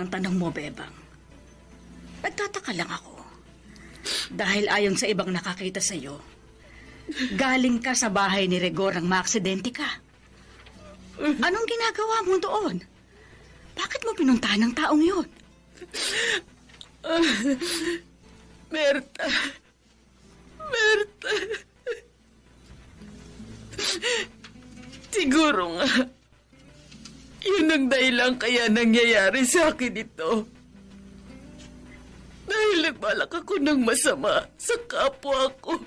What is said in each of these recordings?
ang tanong mo, Bebang. Nagtataka lang ako. Dahil ayon sa ibang nakakita sa'yo, galing ka sa bahay ni Rigor nang maaksidente ka. Anong ginagawa mo doon? Bakit mo pinuntahan ng taong yun? Merta. Siguro nga, yun ang dahilan kaya nangyayari sa akin ito. Dahil nagbalak ako ng masama sa kapwa ko.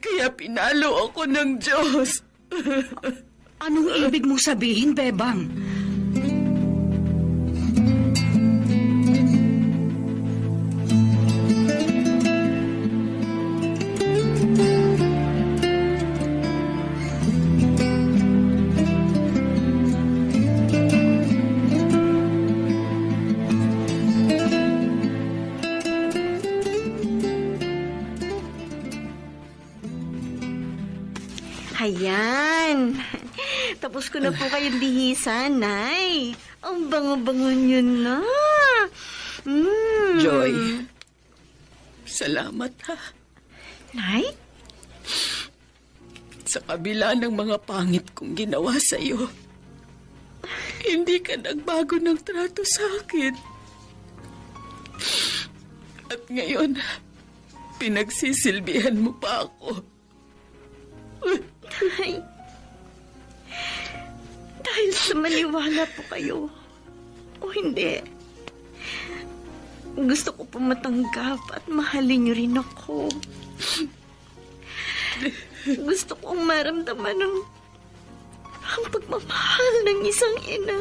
Kaya pinalo ako ng Diyos. Anong ibig mong sabihin, Bebang? Ayan. Tapos ko na po kayong bihisan, Nay. Ang bango-bango nyo na. Joy, salamat ha. Nay? Sa kabila ng mga pangit kong ginawa sa'yo, hindi ka nagbago ng trato sa akin. At ngayon, pinagsisilbihan mo pa ako. Nay. Dahil sa maniwala po kayo o hindi, gusto ko po matanggap at mahalin niyo rin ako. Gusto kong maramdaman ang pagmamahal ng isang ina.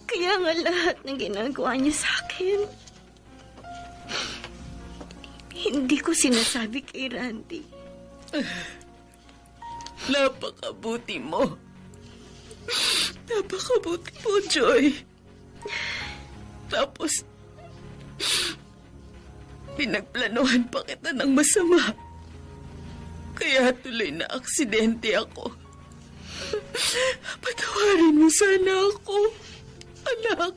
Kaya nga lahat ng ginagawa niya sa akin, hindi ko sinasabi kay Randy. Napakabuti mo. Napakabuti mo, Joy. Tapos, pinagplanuhan pa kita ng masama. Kaya tuloy na aksidente ako. Patawarin mo sana ako, anak.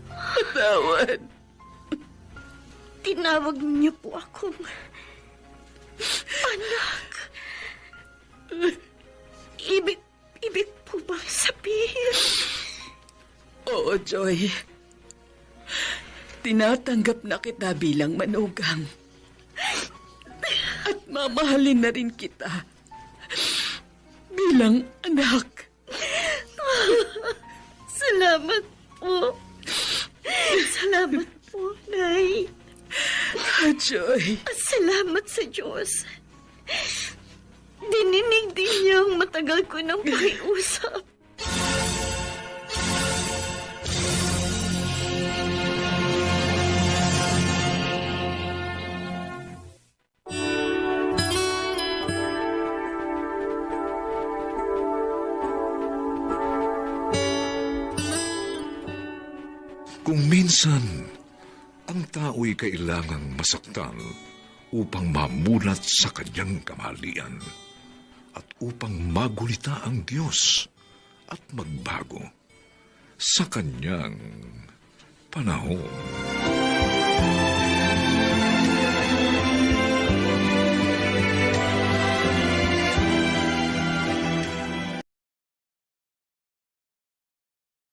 Patawad. Tinawag niyo po akong anak. Ibig po bang sabihin? Oo, Joy. Tinatanggap na kita bilang manugang. At mamahalin na rin kita bilang anak. Salamat po. Salamat po, Nay. Joy. At salamat sa Diyos. Dininig din niya ang matagal ko ng pakiusap. Kung minsan, ang tao'y kailangang masaktan upang mamulat sa kanyang kamalian at upang magulita ang Diyos at magbago sa kanyang panahon.